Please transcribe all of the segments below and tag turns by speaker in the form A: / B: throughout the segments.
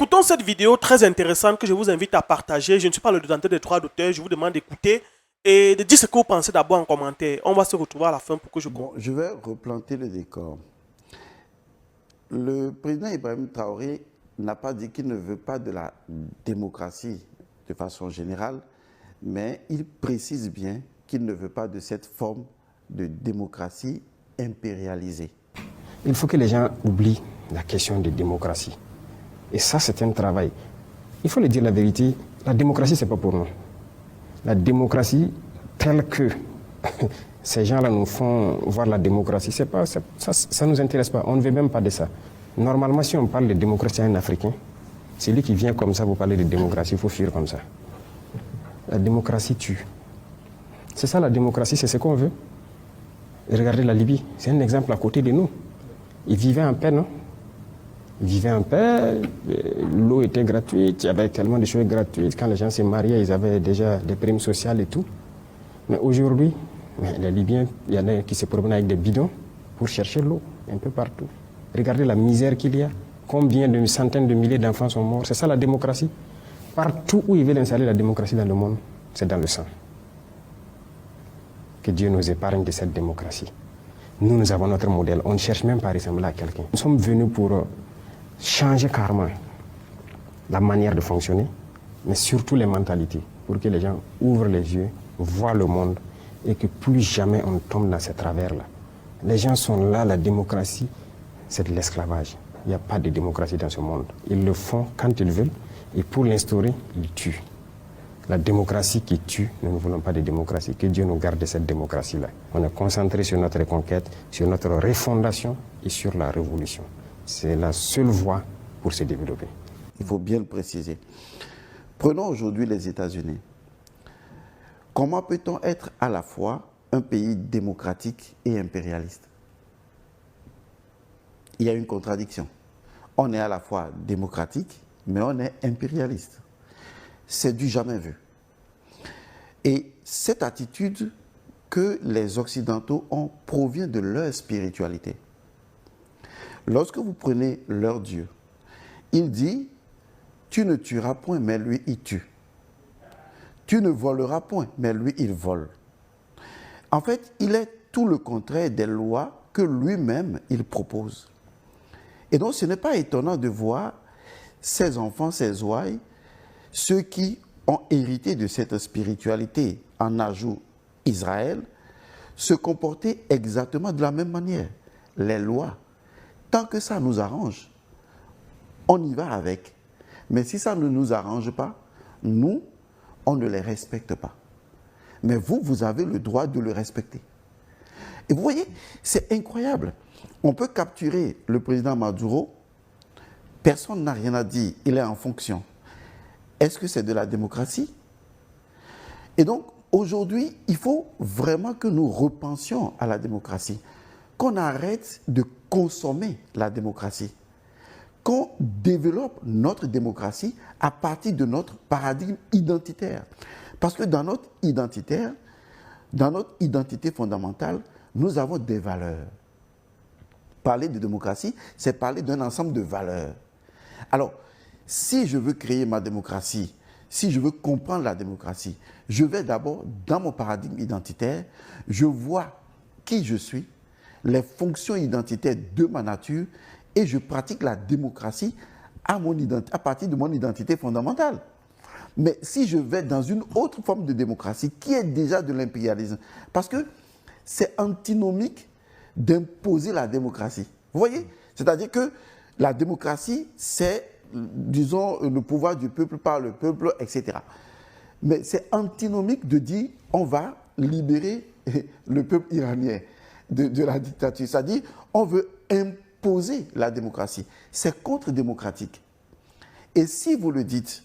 A: écoutons cette vidéo très intéressante que je vous invite à partager. Je ne suis pas le détenteur des droits d'auteur. Je vous demande d'écouter et de dire ce que vous pensez d'abord en commentaire. On va se retrouver à la fin pour que je
B: Bon, je vais replanter le décor. Le président Ibrahim Traoré n'a pas dit qu'il ne veut pas de la démocratie de façon générale, mais il précise bien qu'il ne veut pas de cette forme de démocratie impérialisée.
C: Il faut que les gens oublient la question de démocratie. Et ça, c'est un travail. Il faut le dire la vérité, la démocratie, ce n'est pas pour nous. La démocratie, telle que ces gens-là nous font voir la démocratie, ça ne nous intéresse pas. On ne veut même pas de ça. Normalement, si on parle de démocratie à un Africain, c'est lui qui vient comme ça vous parler de démocratie, il faut fuir comme ça. La démocratie tue. C'est ça la démocratie, c'est ce qu'on veut. Et regardez la Libye, c'est un exemple à côté de nous. Ils vivaient en paix, non? Ils vivaient en paix, l'eau était gratuite, il y avait tellement de choses gratuites. Quand les gens se mariaient, ils avaient déjà des primes sociales et tout. Mais aujourd'hui, les Libyens, il y en a qui se promènent avec des bidons pour chercher l'eau un peu partout. Regardez la misère qu'il y a. Combien de centaines de milliers d'enfants sont morts. C'est ça la démocratie. Partout où ils veulent installer la démocratie dans le monde, c'est dans le sang. Que Dieu nous épargne de cette démocratie. Nous avons notre modèle. On ne cherche même pas à ressembler à quelqu'un. Nous sommes venus pour changer carrément la manière de fonctionner, mais surtout les mentalités, pour que les gens ouvrent les yeux, voient le monde et que plus jamais on tombe dans ces travers-là. Les gens sont là, la démocratie, c'est de l'esclavage. Il n'y a pas de démocratie dans ce monde. Ils le font quand ils veulent et pour l'instaurer, ils tuent. La démocratie qui tue, nous ne voulons pas de démocratie. Que Dieu nous garde de cette démocratie-là. On est concentré sur notre reconquête, sur notre refondation et sur la révolution. C'est la seule voie pour se développer.
B: Il faut bien le préciser. Prenons aujourd'hui les États-Unis. Comment peut-on être à la fois un pays démocratique et impérialiste? Il y a une contradiction. On est à la fois démocratique, mais on est impérialiste. C'est du jamais vu. Et cette attitude que les Occidentaux ont provient de leur spiritualité. Lorsque vous prenez leur Dieu, il dit « Tu ne tueras point, mais lui, il tue. Tu ne voleras point, mais lui, il vole. » En fait, il est tout le contraire des lois que lui-même, il propose. Et donc, ce n'est pas étonnant de voir ses enfants, ses ouailles, ceux qui ont hérité de cette spiritualité, en ajout Israël, se comporter exactement de la même manière. Les lois, tant que ça nous arrange, on y va avec. Mais si ça ne nous arrange pas, nous, on ne les respecte pas. Mais vous, vous avez le droit de le respecter. Et vous voyez, c'est incroyable. On peut capturer le président Maduro, personne n'a rien à dire, il est en fonction. Est-ce que c'est de la démocratie? Et donc, aujourd'hui, il faut vraiment que nous repensions à la démocratie, qu'on arrête de consommer la démocratie, qu'on développe notre démocratie à partir de notre paradigme identitaire. Parce que dans notre identité fondamentale, nous avons des valeurs. Parler de démocratie, c'est parler d'un ensemble de valeurs. Alors, si je veux créer ma démocratie, si je veux comprendre la démocratie, je vais d'abord, dans mon paradigme identitaire, je vois qui je suis, les fonctions identitaires de ma nature, et je pratique la démocratie à partir de mon identité fondamentale. Mais si je vais dans une autre forme de démocratie, qui est déjà de l'impérialisme, parce que c'est antinomique d'imposer la démocratie. Vous voyez? C'est-à-dire que la démocratie, c'est, disons, le pouvoir du peuple par le peuple, etc. Mais c'est antinomique de dire on va libérer le peuple iranien de la dictature. C'est-à-dire on veut imposer la démocratie. C'est contre-démocratique. Et si vous le dites,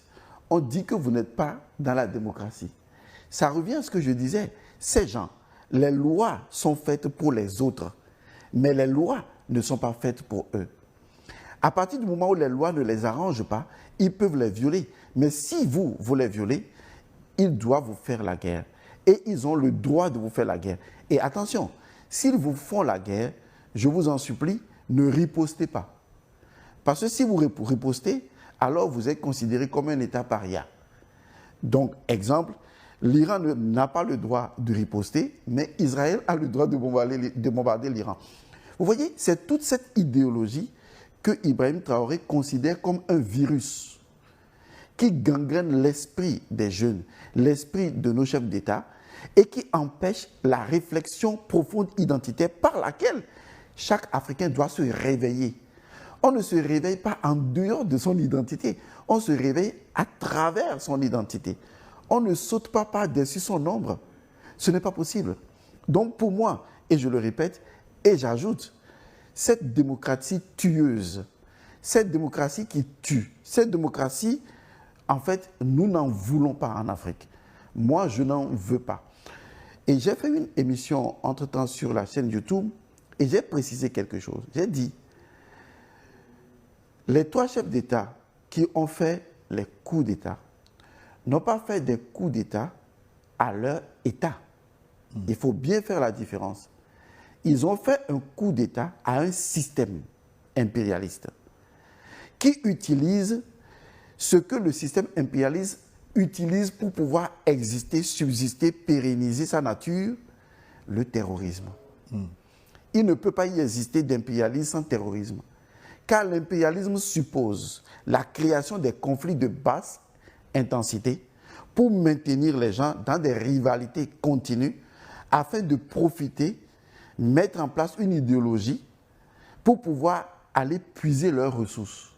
B: on dit que vous n'êtes pas dans la démocratie. Ça revient à ce que je disais. Ces gens, les lois sont faites pour les autres, mais les lois ne sont pas faites pour eux. À partir du moment où les lois ne les arrangent pas, ils peuvent les violer. Mais si vous les violez, ils doivent vous faire la guerre. Et ils ont le droit de vous faire la guerre. Et attention, s'ils vous font la guerre, je vous en supplie, ne ripostez pas. Parce que si vous ripostez, alors vous êtes considéré comme un État paria. Donc, exemple, l'Iran n'a pas le droit de riposter, mais Israël a le droit de bombarder l'Iran. Vous voyez, c'est toute cette idéologie que Ibrahim Traoré considère comme un virus qui gangrène l'esprit des jeunes, l'esprit de nos chefs d'État et qui empêche la réflexion profonde identitaire par laquelle chaque Africain doit se réveiller. On ne se réveille pas en dehors de son identité, on se réveille à travers son identité. On ne saute pas par-dessus son ombre. Ce n'est pas possible. Donc pour moi, et je le répète, et j'ajoute, cette démocratie tueuse, cette démocratie qui tue, cette démocratie, en fait, nous n'en voulons pas en Afrique. Moi, je n'en veux pas. Et j'ai fait une émission entre-temps sur la chaîne YouTube et j'ai précisé quelque chose. J'ai dit, les 3 chefs d'État qui ont fait les coups d'État n'ont pas fait des coups d'État à leur État. Il faut bien faire la différence. Ils ont fait un coup d'État à un système impérialiste qui utilise ce que le système impérialiste utilise pour pouvoir exister, subsister, pérenniser sa nature, le terrorisme. Il ne peut pas y exister d'impérialisme sans terrorisme. Car l'impérialisme suppose la création des conflits de basse intensité pour maintenir les gens dans des rivalités continues afin de profiter, mettre en place une idéologie pour pouvoir aller puiser leurs ressources.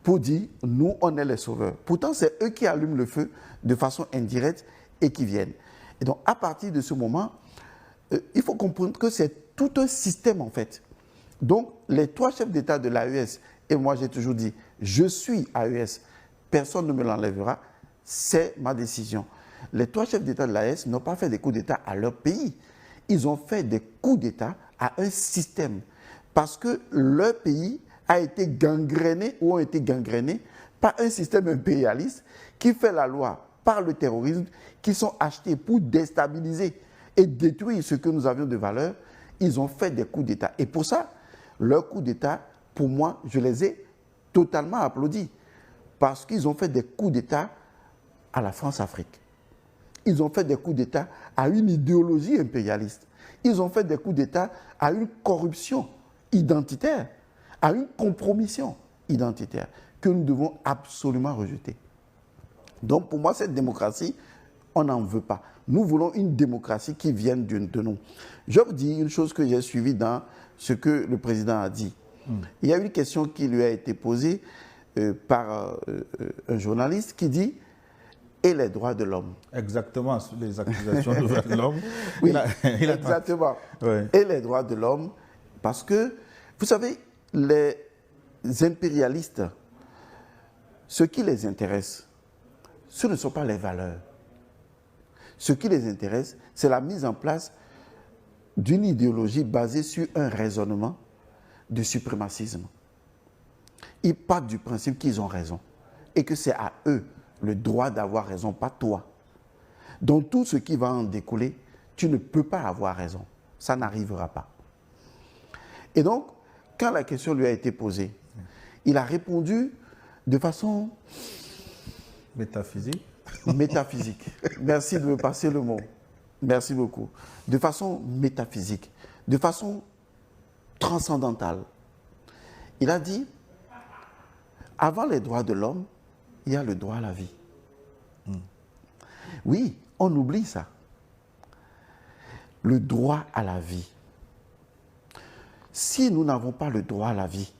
B: Pour dire, nous, on est les sauveurs. Pourtant, c'est eux qui allument le feu de façon indirecte et qui viennent. Et donc, à partir de ce moment, il faut comprendre que c'est tout un système, en fait. Donc, les 3 chefs d'État de l'AES, et moi j'ai toujours dit, je suis AES, personne ne me l'enlèvera, c'est ma décision. Les 3 chefs d'État de l'AES n'ont pas fait des coups d'État à leur pays. Ils ont fait des coups d'État à un système. Parce que leur pays a été gangréné ou ont été gangrénés par un système impérialiste qui fait la loi par le terrorisme, qui sont achetés pour déstabiliser et détruire ce que nous avions de valeur. Ils ont fait des coups d'État. Et pour ça, leurs coups d'État, pour moi, je les ai totalement applaudis. Parce qu'ils ont fait des coups d'État à la France-Afrique. Ils ont fait des coups d'État à une idéologie impérialiste. Ils ont fait des coups d'État à une corruption identitaire, à une compromission identitaire que nous devons absolument rejeter. Donc pour moi, cette démocratie, on n'en veut pas. Nous voulons une démocratie qui vienne de nous. Je vous dis une chose que j'ai suivie dans ce que le président a dit. Il y a une question qui lui a été posée par un journaliste qui dit « Et les droits de l'homme ?»
D: Exactement, sur les accusations de droits de l'homme.
B: Oui, exactement.
D: Ouais.
B: Et les droits de l'homme, parce que, vous savez, les impérialistes, ce qui les intéresse, ce ne sont pas les valeurs. Ce qui les intéresse, c'est la mise en place d'une idéologie basée sur un raisonnement de suprémacisme. Ils partent du principe qu'ils ont raison et que c'est à eux le droit d'avoir raison, pas toi. Donc tout ce qui va en découler, tu ne peux pas avoir raison. Ça n'arrivera pas. Et donc, quand la question lui a été posée, il a répondu de façon
D: métaphysique.
B: Métaphysique. Merci de me passer le mot. Merci beaucoup. De façon métaphysique, de façon transcendantale. Il a dit, avant les droits de l'homme, il y a le droit à la vie. Oui, on oublie ça. Le droit à la vie. Si nous n'avons pas le droit à la vie,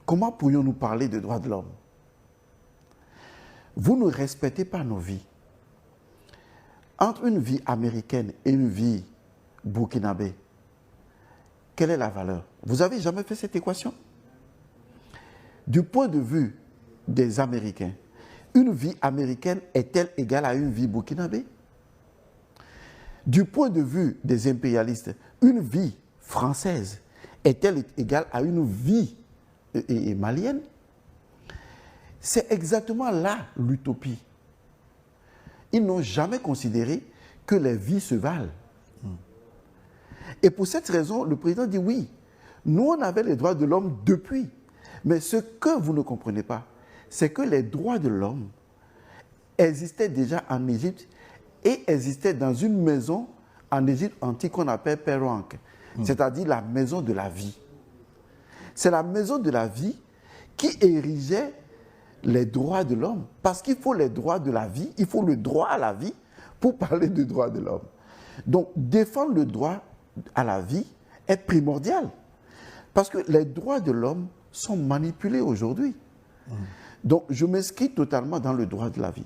B: comment pourrions-nous parler de droits de l'homme? Vous ne respectez pas nos vies. Entre une vie américaine et une vie burkinabé, quelle est la valeur? Vous n'avez jamais fait cette équation? Du point de vue des Américains, une vie américaine est-elle égale à une vie burkinabé? Du point de vue des impérialistes, une vie française est-elle égale à une vie malienne? C'est exactement là l'utopie. Ils n'ont jamais considéré que les vies se valent. Et pour cette raison, le président dit oui, nous on avait les droits de l'homme depuis. Mais ce que vous ne comprenez pas, c'est que les droits de l'homme existaient déjà en Égypte et existaient dans une maison en Égypte antique qu'on appelle Perouanque, c'est-à-dire la maison de la vie. C'est la maison de la vie qui érigeait les droits de l'homme, parce qu'il faut les droits de la vie, il faut le droit à la vie pour parler de droits de l'homme. Donc, défendre le droit à la vie est primordial, parce que les droits de l'homme sont manipulés aujourd'hui. Donc, je m'inscris totalement dans le droit de la vie.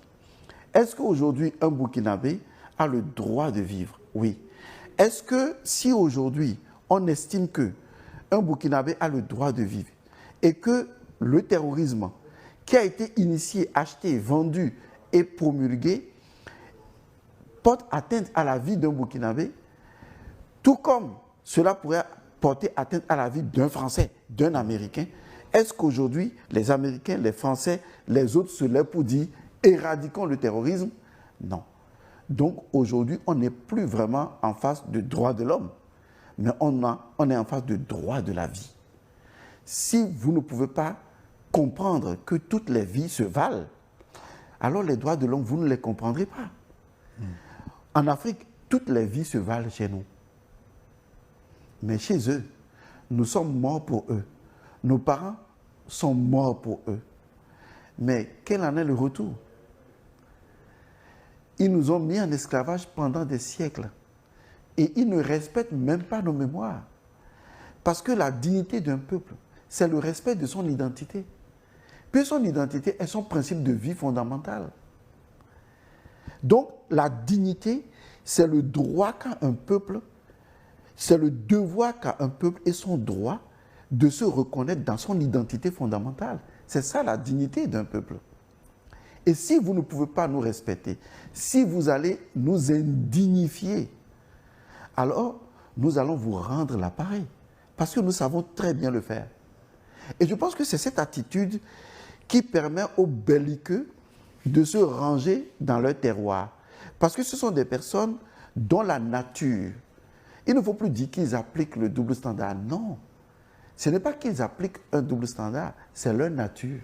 B: Est-ce qu'aujourd'hui, un Burkinabé a le droit de vivre? Oui. Est-ce que si aujourd'hui, on estime qu'un Burkinabé a le droit de vivre et que le terrorisme qui a été initié, acheté, vendu et promulgué porte atteinte à la vie d'un Burkinabé, tout comme cela pourrait porter atteinte à la vie d'un Français, d'un Américain, est-ce qu'aujourd'hui, les Américains, les Français, les autres se lèvent pour dire « éradiquons le terrorisme » Non. Donc aujourd'hui, on n'est plus vraiment en face de droits de l'homme, mais on est en face de droits de la vie. Si vous ne pouvez pas comprendre que toutes les vies se valent, alors les droits de l'homme, vous ne les comprendrez pas. En Afrique, toutes les vies se valent chez nous. Mais chez eux, nous sommes morts pour eux. Nos parents sont morts pour eux. Mais quel en est le retour? Ils nous ont mis en esclavage pendant des siècles. Et ils ne respectent même pas nos mémoires. Parce que la dignité d'un peuple, c'est le respect de son identité. Puis son identité est son principe de vie fondamental. Donc, la dignité, c'est le droit qu'a un peuple, c'est le devoir qu'a un peuple et son droit de se reconnaître dans son identité fondamentale. C'est ça la dignité d'un peuple. Et si vous ne pouvez pas nous respecter, si vous allez nous indignifier, alors nous allons vous rendre l'appareil. Parce que nous savons très bien le faire. Et je pense que c'est cette attitude qui permet aux belliqueux de se ranger dans leur terroir. Parce que ce sont des personnes dont la nature, il ne faut plus dire qu'ils appliquent le double standard. Non, ce n'est pas qu'ils appliquent un double standard, c'est leur nature.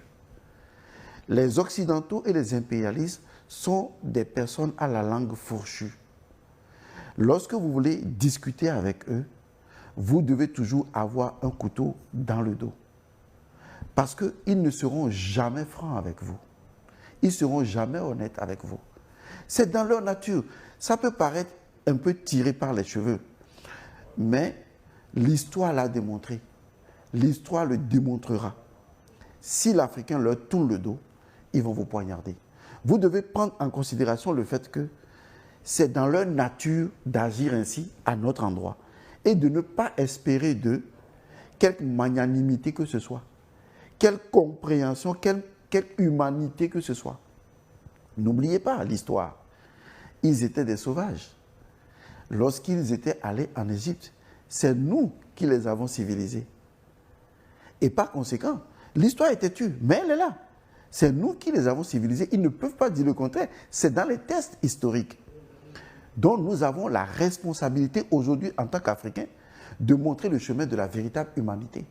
B: Les Occidentaux et les impérialistes sont des personnes à la langue fourchue. Lorsque vous voulez discuter avec eux, vous devez toujours avoir un couteau dans le dos. Parce qu'ils ne seront jamais francs avec vous. Ils ne seront jamais honnêtes avec vous. C'est dans leur nature. Ça peut paraître un peu tiré par les cheveux, mais l'histoire l'a démontré. L'histoire le démontrera. Si l'Africain leur tourne le dos, ils vont vous poignarder. Vous devez prendre en considération le fait que c'est dans leur nature d'agir ainsi à notre endroit et de ne pas espérer d'eux quelque magnanimité que ce soit, quelle compréhension, quelle humanité que ce soit. N'oubliez pas l'histoire. Ils étaient des sauvages. Lorsqu'ils étaient allés en Égypte, c'est nous qui les avons civilisés. Et par conséquent, l'histoire était tue, mais elle est là. C'est nous qui les avons civilisés. Ils ne peuvent pas dire le contraire. C'est dans les tests historiques. Donc nous avons la responsabilité aujourd'hui en tant qu'Africains de montrer le chemin de la véritable humanité.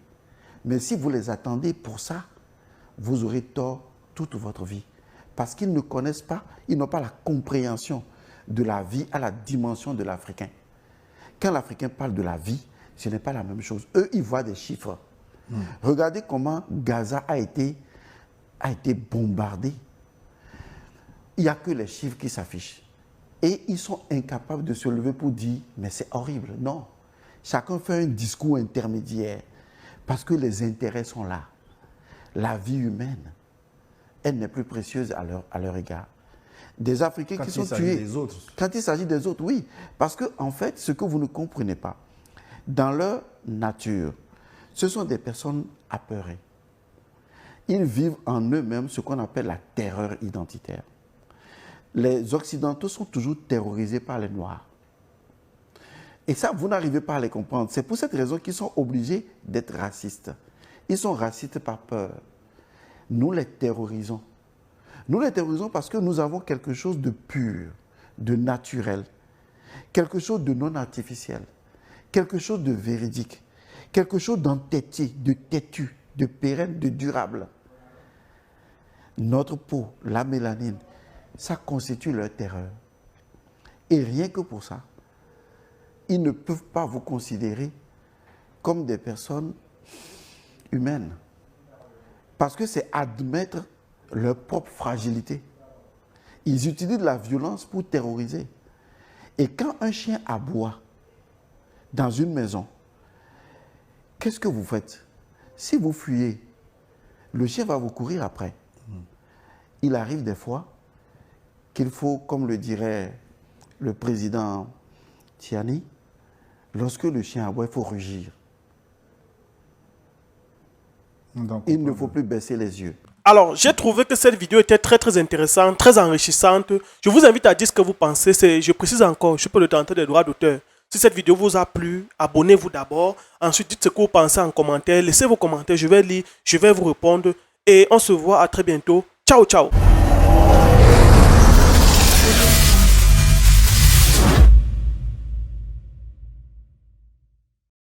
B: Mais si vous les attendez pour ça, vous aurez tort toute votre vie. Parce qu'ils ne connaissent pas, ils n'ont pas la compréhension de la vie à la dimension de l'Africain. Quand l'Africain parle de la vie, ce n'est pas la même chose. Eux, ils voient des chiffres. Regardez comment Gaza a été bombardé. Il n'y a que les chiffres qui s'affichent. Et ils sont incapables de se lever pour dire « mais c'est horrible ». Non. Chacun fait un discours intermédiaire parce que les intérêts sont là. La vie humaine, elle n'est plus précieuse à leur égard. Des Africains qui sont tués.
D: Des autres.
B: Quand il s'agit des autres, oui. Parce que, en fait, ce que vous ne comprenez pas, dans leur nature, ce sont des personnes apeurées. Ils vivent en eux-mêmes ce qu'on appelle la terreur identitaire. Les Occidentaux sont toujours terrorisés par les Noirs. Et ça, vous n'arrivez pas à les comprendre. C'est pour cette raison qu'ils sont obligés d'être racistes. Ils sont racistes par peur. Nous les terrorisons. Nous les terrorisons parce que nous avons quelque chose de pur, de naturel, quelque chose de non artificiel, quelque chose de véridique, quelque chose d'entêté, de têtu, de pérenne, de durable. notre peau, la mélanine, ça constitue leur terreur. Et rien que pour ça, ils ne peuvent pas vous considérer comme des personnes humaines. Parce que c'est admettre leur propre fragilité. Ils utilisent la violence pour terroriser. Et quand un chien aboie dans une maison, qu'est-ce que vous faites? Si vous fuyez, le chien va vous courir après. Il arrive des fois qu'il faut, comme le dirait le président Tiani, lorsque le chien aboie, il faut rugir.
D: Donc,
B: Il ne faut plus baisser les yeux.
A: Alors, j'ai trouvé que cette vidéo était très intéressante, très enrichissante. Je vous invite à dire ce que vous pensez. Je précise encore, je suis pas le détenteur des droits d'auteur. Si cette vidéo vous a plu, abonnez-vous d'abord. Ensuite, dites ce que vous pensez en commentaire. Laissez vos commentaires, je vais lire, je vais vous répondre. Et on se voit à très bientôt. Ciao, ciao.